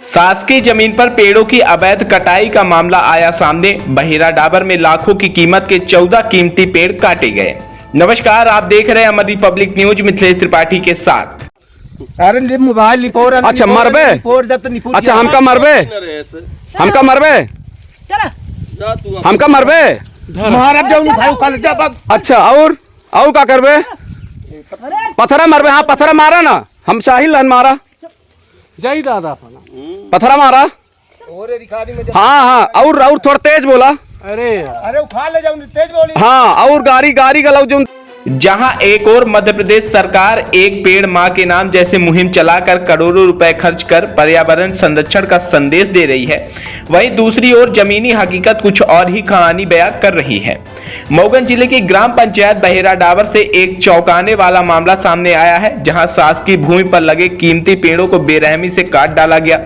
शासकीय जमीन पर पेड़ों की अवैध कटाई का मामला आया सामने। बहेरा डाबर में लाखों की कीमत के 14 कीमती पेड़ काटे गए। नमस्कार, आप देख रहे हैं अमर रिपब्लिक न्यूज मिथिलेश त्रिपाठी के साथ। अरे मोबाइल निपोर अच्छा मरबे। अच्छा हमका मरबे हमका मरबे। अच्छा और का करबे? पत्थरा मरबे। हाँ पत्थरा मारा ना, हम साहिल हन मारा जय दादा पत्थरा मारा। हाँ हाँ और थोड़ा तेज बोला। अरे उठा ले जाऊं, तेज बोली। हाँ और गाड़ी गलाऊ जो। जहां एक और मध्य प्रदेश सरकार एक पेड़ मां के नाम जैसे मुहिम चलाकर करोड़ों रुपए खर्च कर पर्यावरण संरक्षण का संदेश दे रही है, वहीं दूसरी ओर जमीनी हकीकत कुछ और ही कहानी बयां कर रही है। मऊगन जिले की ग्राम पंचायत बहेरा डाबर से एक चौंकाने वाला मामला सामने आया है, जहां शासकीय भूमि पर लगे कीमती पेड़ों को बेरहमी से काट डाला गया।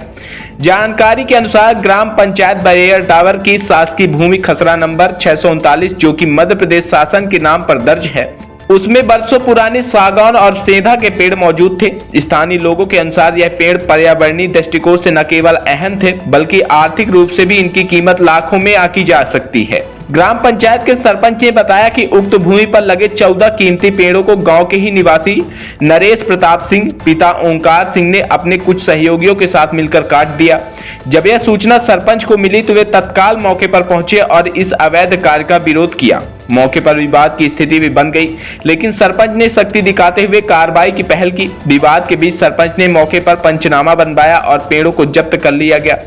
जानकारी के अनुसार ग्राम पंचायत बहेरा डाबर की शासकीय भूमि खसरा नंबर 639, जो कि मध्य प्रदेश शासन के नाम पर दर्ज है, उसमें बरसों पुराने सागौन और सेंधा के पेड़ मौजूद थे। स्थानीय लोगों के अनुसार यह पेड़ पर्यावरणीय दृष्टिकोण से न केवल अहम थे, बल्कि आर्थिक रूप से भी इनकी कीमत लाखों में आकी जा सकती है। ग्राम पंचायत के सरपंच ने बताया कि उक्त भूमि पर लगे 14 कीमती पेड़ों को गांव के ही निवासी नरेश प्रताप सिंह पिता ओंकार सिंह ने अपने कुछ सहयोगियों के साथ मिलकर काट दिया। जब यह सूचना सरपंच को मिली तो वे तत्काल मौके पर पहुंचे और इस अवैध कार्य का विरोध किया। मौके पर विवाद की स्थिति भी बन गई, लेकिन सरपंच ने सख्ती दिखाते हुए कार्रवाई की पहल की। विवाद के बीच सरपंच ने मौके पर पंचनामा बनवाया और पेड़ों को जब्त कर लिया गया।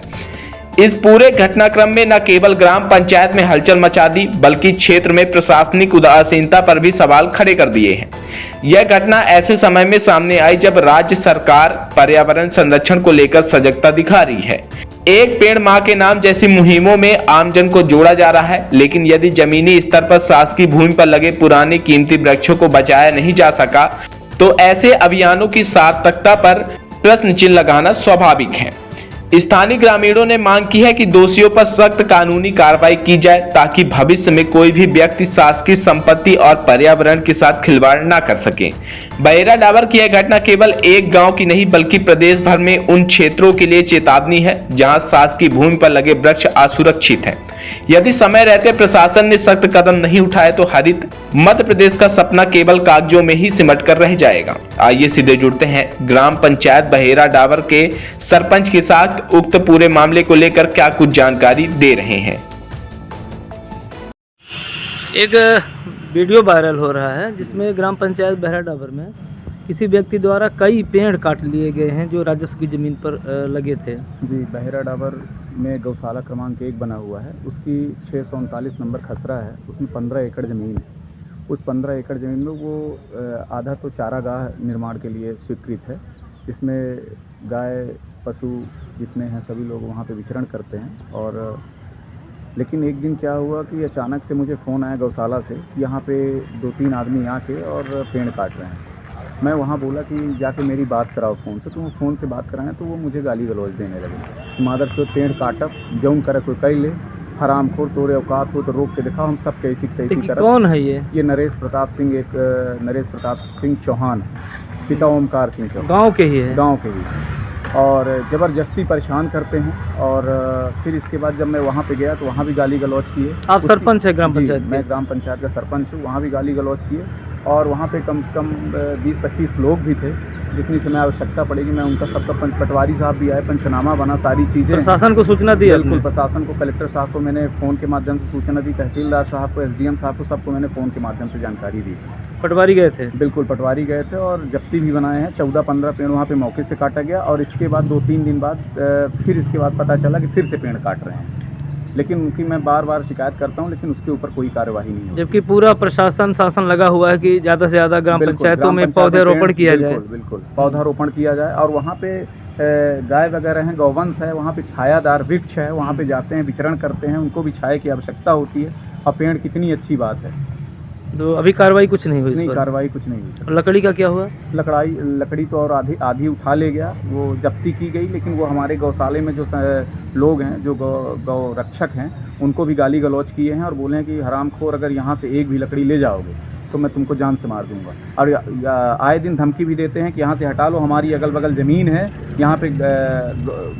इस पूरे घटनाक्रम में न केवल ग्राम पंचायत में हलचल मचा दी, बल्कि क्षेत्र में प्रशासनिक उदासीनता पर भी सवाल खड़े कर दिए हैं। यह घटना ऐसे समय में सामने आई जब राज्य सरकार पर्यावरण संरक्षण को लेकर सजगता दिखा रही है। एक पेड़ मां के नाम जैसी मुहिमों में आमजन को जोड़ा जा रहा है, लेकिन यदि जमीनी स्तर पर शासकीय भूमि पर लगे पुराने कीमती वृक्षों को बचाया नहीं जा सका, तो ऐसे अभियानों की सार्थकता पर प्रश्न चिन्ह लगाना स्वाभाविक है। स्थानीय ग्रामीणों ने मांग की है कि दोषियों पर सख्त कानूनी कार्रवाई की जाए, ताकि भविष्य में कोई भी व्यक्ति शासकीय संपत्ति और पर्यावरण के साथ खिलवाड़ न कर सके। बहेरा डाबर की यह घटना केवल एक गांव की नहीं, बल्कि प्रदेश भर में उन क्षेत्रों के लिए चेतावनी है जहां शासकीय भूमि पर लगे वृक्ष असुरक्षित हैं। यदि समय रहते प्रशासन ने सख्त कदम नहीं उठाए तो हरित मध्य प्रदेश का सपना केवल कागजों में ही सिमट कर रह जाएगा। आइए सीधे जुड़ते हैं ग्राम पंचायत बहेरा डाबर के सरपंच के साथ। उक्त पूरे मामले को लेकर क्या कुछ जानकारी दे रहे हैं। एक वीडियो वायरल हो रहा है जिसमें ग्राम पंचायत बहेरा डाबर में किसी व्यक्ति द्वारा कई पेड़ काट लिए गए हैं जो राजस्व की ज़मीन पर लगे थे। जी, बहेरा डाबर में गौशाला क्रमांक 1 बना हुआ है, उसकी 639 नंबर खसरा है, उसमें 15 एकड़ ज़मीन है। उस 15 एकड़ ज़मीन में वो आधा तो चारागाह निर्माण के लिए स्वीकृत है, जिसमें गाय पशु जितने हैं सभी लोग वहाँ पे विचरण करते हैं। और लेकिन एक दिन क्या हुआ कि अचानक से मुझे फ़ोन आया गौशाला से कि यहाँ पे 2-3 आदमी आके और पेड़ काट रहे हैं। मैं वहाँ बोला कि जाके मेरी बात कराओ फ़ोन से, तो वो फ़ोन से बात कराएं तो वो मुझे गाली गलौज देने लगे। मादर से पेड़ काटब जौन करे कोई कई ले, हरामखोर, तोरे औकात हो तो रोक के दिखाओ, हम सब कैसी तरह। कौन है ये नरेश प्रताप सिंह, एक नरेश प्रताप सिंह चौहान, पिता ओमकार सिंह चौहान, गाँव के ही है। गाँव के ही, और ज़बरदस्ती परेशान करते हैं। और फिर इसके बाद जब मैं वहाँ पे गया तो वहाँ भी गाली गलौज किए। आप सरपंच है ग्राम पंचायत? मैं ग्राम पंचायत का सरपंच हूँ। वहाँ भी गाली गलौज किए और वहाँ पे कम से कम 20-25 लोग भी थे। जितनी समय आवश्यकता पड़ेगी मैं उनका सबका पटवारी साहब भी आए, पंचनामा बना, सारी चीज़ें। प्रशासन को सूचना दी? बिल्कुल, प्रशासन को, कलेक्टर साहब को मैंने फ़ोन के माध्यम से सूचना दी, तहसीलदार साहब को, SDM साहब को, सबको मैंने फ़ोन के माध्यम से जानकारी दी। पटवारी गए थे? बिल्कुल, पटवारी गए थे और जब्ती भी बनाए हैं। 14-15 पेड़ वहाँ पे मौके से काटा गया और इसके बाद 2-3 दिन बाद फिर इसके बाद पता चला कि फिर से पेड़ काट रहे हैं। लेकिन उनकी मैं बार बार शिकायत करता हूँ, लेकिन उसके ऊपर कोई कार्यवाही नहीं होती। जबकि पूरा प्रशासन शासन लगा हुआ है कि ज़्यादा से ज़्यादा ग्राम पंचायतों में पौधेरोपण किया जाए। बिल्कुल, पौधारोपण किया जाए। और वहाँ पे गाय वगैरह हैं, गौवंश है, वहाँ पे छायादार वृक्ष है, वहाँ पे जाते हैं, विचरण करते हैं, उनको भी छाया की आवश्यकता होती है। और पेड़ कितनी अच्छी बात है। तो अभी कार्रवाई कुछ नहीं हुई? नहीं, कार्रवाई कुछ नहीं हुई। लकड़ी का क्या हुआ? लकड़ी तो और आधी उठा ले गया, वो जब्ती की गई। लेकिन वो हमारे गौशाले में जो लोग हैं, जो गौ रक्षक हैं, उनको भी गाली गलौज किए हैं और बोले हैं कि हरामखोर, अगर यहाँ से एक भी लकड़ी ले जाओगे तो मैं तुमको जान से मार दूंगा। और आए दिन धमकी भी देते हैं कि यहाँ से हटा लो, हमारी अगल बगल ज़मीन है, यहाँ पे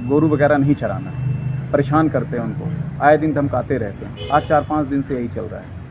गोरू वगैरह नहीं चराना। परेशान करते हैं उनको, आए दिन धमकाते रहते हैं। आज 4-5 दिन से यही चल रहा है।